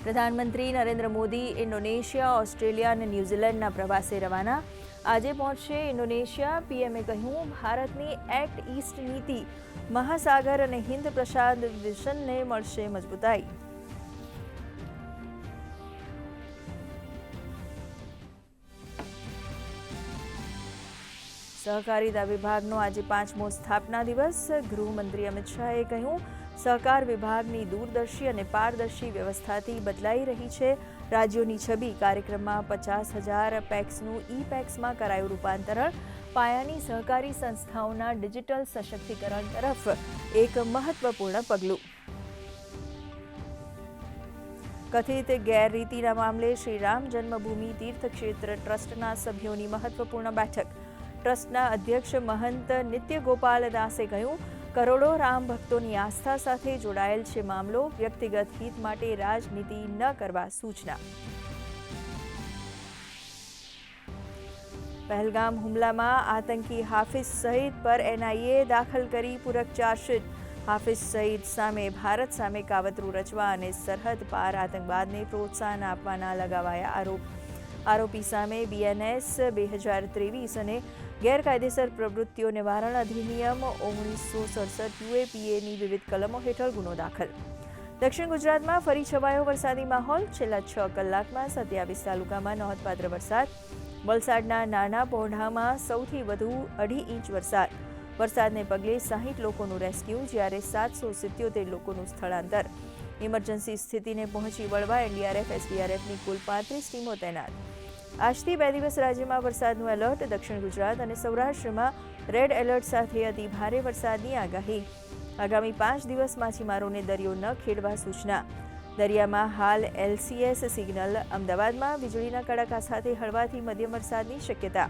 પ્રધાનમંત્રી Narendra Modi Indonesia, Australia અને ન્યૂઝીલેન્ડના પ્રવાસે રવાના. આજે પહોંચશે ઇન્ડોનેશિયા. પીએમએ કહ્યું, ભારતની એક્ટ ઈસ્ટ નીતિ મહાસાગર અને હિન્દ પ્રશાંત વિઝનને મળશે મજબૂતાઈ. સહકારિતા વિભાગનો આજે 5મો સ્થાપના દિવસ. ગૃહમંત્રી અમિત શાહે કહ્યું, સહકાર વિભાગની દૂરદર્શી અને પારદર્શી વ્યવસ્થાથી બદલાઈ રહી છે રાજ્યોની છબી. કાર્યક્રમમાં 50,000 પેક્સનું ઈ-પેક્સમાં કરાયું રૂપાંતરણ. પાયાની સહકારી સંસ્થાઓના ડિજિટલ સશક્તિકરણ તરફ એક મહત્વપૂર્ણ પગલું. કથિત ગેરરીતિના મામલે શ્રી રામ જન્મભૂમિ તીર્થક્ષેત્ર ટ્રસ્ટના સભ્યોની મહત્વપૂર્ણ બેઠક. ટ્રસ્ટના અધ્યક્ષ મહંત નિત્ય ગોપાલ દાસે કહ્યું, કરોડો રામ ભક્તોની આસ્થા સાથે જોડાયેલ છે મામલો. વ્યક્તિગત હિત માટે રાજનીતિ ન કરવા સૂચના. પહેલગામ હુમલામાં આતંકી હાફિઝ સઈદ પર એનઆઈએ દાખલ કરી પૂરક ચાર્જશીટ. હાફિઝ સઈદ સામે ભારત સામે કાવતરું રચવા અને સરહદ પાર આતંકવાદને પ્રોત્સાહન આપવાના લગાવાયા આરોપ. આરોપી સામે બીએનએસ 2023 અને ગેરકાયદેસર પ્રવૃત્તિઓ નિવારણ અધિનિયમ 1967 યુએપીએની વિવિધ કલમો હેઠળ ગુનો દાખલ. દક્ષિણ ગુજરાતમાં ફરી છવાયો વરસાદી માહોલ. છેલ્લા 6 કલાકમાં 27 તાલુકામાં નોંધપાત્ર વરસાદ. વલસાડના નાના પોઢામાં સૌથી વધુ 2.5 ઇંચ વરસાદ. વરસાદને પગલે 60 લોકોનું રેસ્ક્યુ, જ્યારે 777 લોકોનું સ્થળાંતર. ઇમરજન્સી સ્થિતિને પહોંચી વળવા એનડીઆરએફ, એસડીઆરએફની કુલ 35 ટીમો તૈનાત. આજથી 2 દિવસ રાજ્યમાં વરસાદનું એલર્ટ. દક્ષિણ ગુજરાત અને સૌરાષ્ટ્રમાં રેડ એલર્ટ સાથે અતિ ભારે વરસાદની આગાહી. આગામી 5 દિવસ માછીમારોને દરિયો ન ખેડવા સૂચના. દરિયામાં હાલ એલસીએસ સિગ્નલ. અમદાવાદમાં વીજળીના કડાકા સાથે હળવાથી મધ્યમ વરસાદની શક્યતા.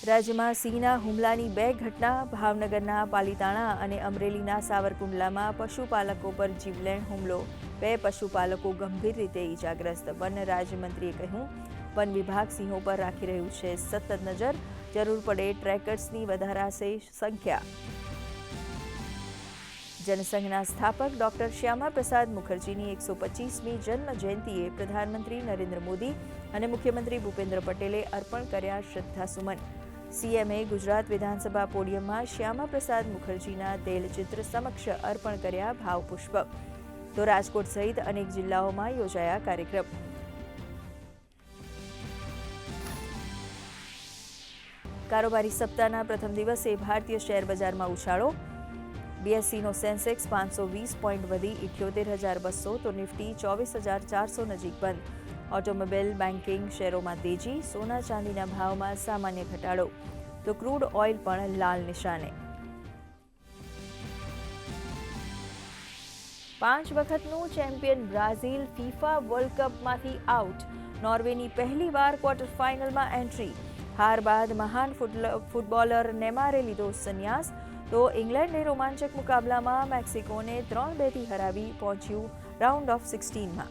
રાજ્યમાં સિંહના હુમલાની 2 ઘટના. ભાવનગરના પાલીતાણા અને અમરેલીના સાવરકુંડલામાં પશુપાલકો પર જીવલેણ હુમલો. 2 પશુપાલકો ગંભીર રીતે ઈજાગ્રસ્ત. વન રાજ્યમંત્રીએ કહ્યું, વન વિભાગ સિંહો પર રાખી રહ્યું છે સતત નજર. જરૂર પડે ટ્રેકર્સની વધારાશે સંખ્યા. જનસંઘના સ્થાપક ડોક્ટર શ્યામા પ્રસાદ મુખર્જીની 125મી જન્મ જયંતિએ પ્રધાનમંત્રી નરેન્દ્ર મોદી અને મુખ્યમંત્રી ભૂપેન્દ્ર પટેલે અર્પણ કર્યા શ્રદ્ધાસુમન. સીએમએ ગુજરાત વિધાનસભા પોડિયમમાં શ્યામા પ્રસાદ મુખર્જીના તૈલચિત્ર સમક્ષ અર્પણ કર્યા ભાવપુષ્પ. તો રાજકોટ સહિત અનેક જિલ્લાઓમાં યોજાયા કાર્યક્રમ. કારોબારી સપ્તાહના પ્રથમ દિવસે ભારતીય શેર બજારમાં ઉછાળો. બીએસસીનો સેન્સેક્સ 520 પોઈન્ટ વધી 78,200, તો નિફ્ટી 24,400 નજીક બંધ. ઓટોમોબાઈલ, બેન્કિંગ શેરોમાં તેજી. સોના ચાંદીના ભાવમાં સામાન્ય ઘટાડો. તો ક્રૂડ ઓઇલ પણ લાલ નિશાને. 5 વખતનું ચેમ્પિયન બ્રાઝિલ ફિફા વર્લ્ડ કપમાંથી આઉટ. નોર્વેની પહેલીવાર ક્વાર્ટર ફાઇનલમાં એન્ટ્રી. હાર બાદ મહાન ફૂટબોલર નેમારે લીધો સંન્યાસ. તો ઇંગ્લેન્ડે રોમાંચક મુકાબલામાં મેક્સિકોને 3-2થી હરાવી પહોંચ્યું રાઉન્ડ ઓફ 16માં.